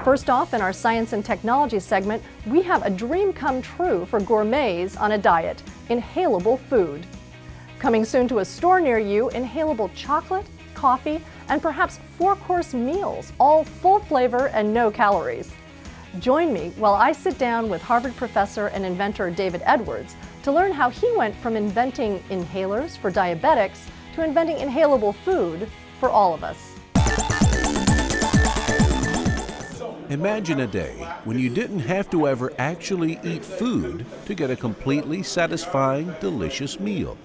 First off, in our Science and Technology segment, we have a dream come true for gourmets on a diet: inhalable food. Coming soon to a store near you, inhalable chocolate, coffee, and perhaps 4-course meals, all full flavor and no calories. Join me while I sit down with Harvard professor and inventor David Edwards to learn how he went from inventing inhalers for diabetics to inventing inhalable food for all of us. Imagine a day when you didn't have to ever actually eat food to get a completely satisfying, delicious meal.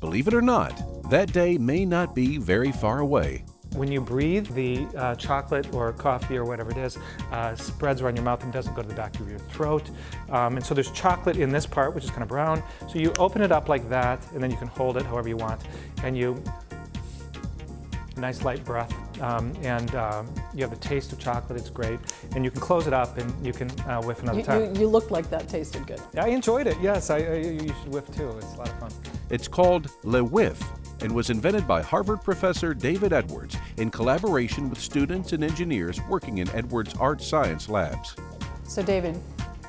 Believe it or not, that day may not be very far away. When you breathe, the chocolate or coffee or whatever it is spreads around your mouth and doesn't go to the back of your throat. And so there's chocolate in this part, which is kind of brown. So you open it up like that, and then you can hold it however you want. And you, nice light breath, and you have the taste of chocolate. It's great. And you can close it up and you can whiff another time. You looked like that tasted good. I enjoyed it, yes. You should whiff too. It's a lot of fun. It's called Whif and was invented by Harvard professor David Edwards in collaboration with students and engineers working in Edwards Art Science labs. So David,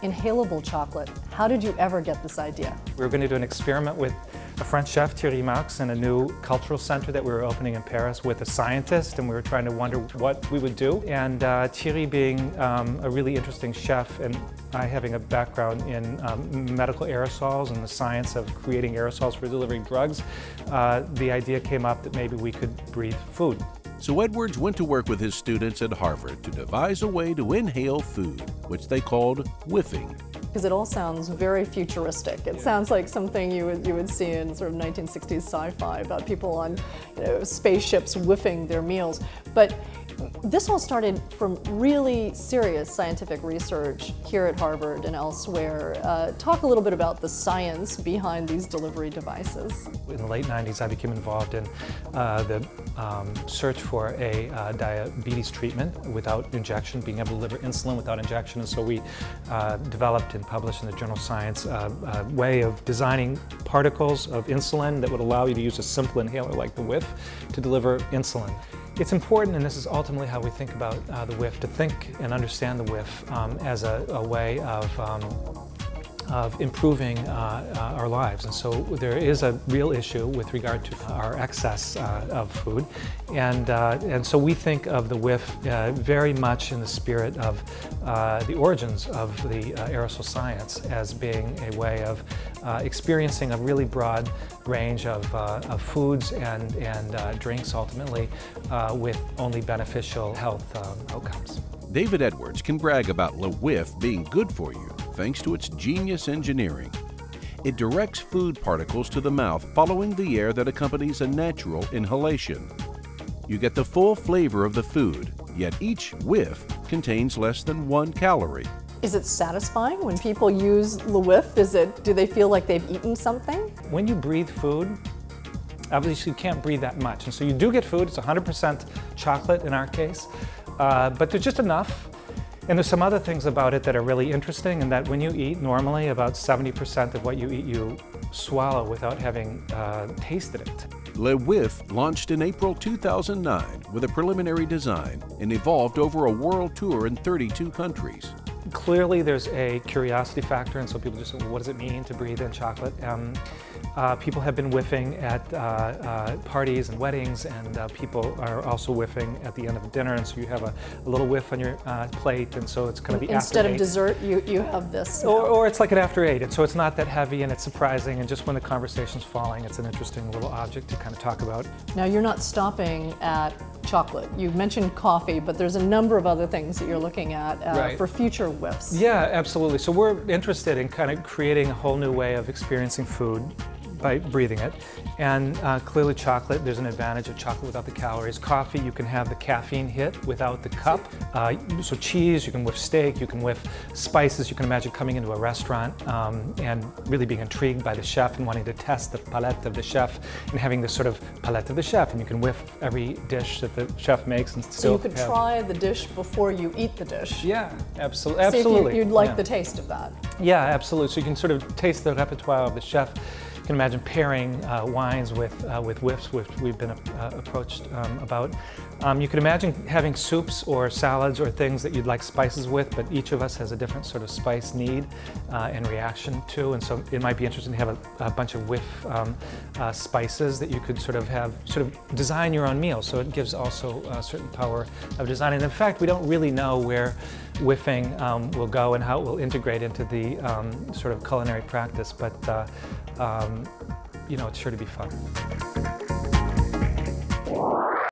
inhalable chocolate, how did you ever get this idea? We were going to do an experiment with a French chef, Thierry Marx, in a new cultural center that we were opening in Paris with a scientist, and we were trying to wonder what we would do. And Thierry being a really interesting chef, and I having a background in medical aerosols and the science of creating aerosols for delivering drugs, the idea came up that maybe we could breathe food. So Edwards went to work with his students at Harvard to devise a way to inhale food, which they called whiffing. Because it all sounds very futuristic. It sounds like something you would see in sort of 1960s sci-fi about people on spaceships whiffing their meals. But this all started from really serious scientific research here at Harvard and elsewhere. Talk a little bit about the science behind these delivery devices. In the late 90s, I became involved in the search for a diabetes treatment without injection, being able to deliver insulin without injection. And so we developed and published in the journal Science a way of designing particles of insulin that would allow you to use a simple inhaler like the Whif to deliver insulin. It's important, and this is ultimately how we think about the Whif, to think and understand the Whif as a way of improving our lives. And so there is a real issue with regard to our excess of food. And so we think of the Whif very much in the spirit of the origins of the aerosol science as being a way of experiencing a really broad range of foods and drinks, ultimately, with only beneficial health outcomes. David Edwards can brag about Whif being good for you thanks to its genius engineering. It directs food particles to the mouth following the air that accompanies a natural inhalation. You get the full flavor of the food, yet each whiff contains less than 1 calorie. Is it satisfying when people use the Whif? Do they feel like they've eaten something? When you breathe food, obviously you can't breathe that much. And so you do get food. It's 100% chocolate in our case. But there's just enough. And there's some other things about it that are really interesting, in that when you eat normally, about 70% of what you eat you swallow without having tasted it. Whif launched in April 2009 with a preliminary design and evolved over a world tour in 32 countries. Clearly there's a curiosity factor, and so people just say, well, what does it mean to breathe in chocolate? People have been whiffing at parties and weddings, and people are also whiffing at the end of dinner, and so you have a little whiff on your plate, and so it's going to be instead after of dessert, you have this. Or it's like an after 8, and so it's not that heavy, and it's surprising, and just when the conversation's falling, it's an interesting little object to kind of talk about. Now, you're not stopping at chocolate. You mentioned coffee, but there's a number of other things that you're looking at right. for future whiffs. Yeah, absolutely. So we're interested in kind of creating a whole new way of experiencing food by breathing it. And clearly chocolate, there's an advantage of chocolate without the calories. Coffee, you can have the caffeine hit without the cup. So cheese, you can whiff steak, you can whiff spices. You can imagine coming into a restaurant and really being intrigued by the chef and wanting to test the palette of the chef and having this sort of palette of the chef. And you can whiff every dish that the chef makes and still So you could try the dish before you eat the dish. Yeah, absolutely. See if you'd like the taste of that. Yeah, absolutely. So you can sort of taste the repertoire of the chef. can imagine pairing wines with whiffs, which we've been approached about. You can imagine having soups or salads or things that you'd like spices with, but each of us has a different sort of spice need and reaction to, and so it might be interesting to have a bunch of whiff spices that you could sort of design your own meal. So it gives also a certain power of design. And in fact, we don't really know where whiffing will go and how it will integrate into the sort of culinary practice, but you know, it's sure to be fun.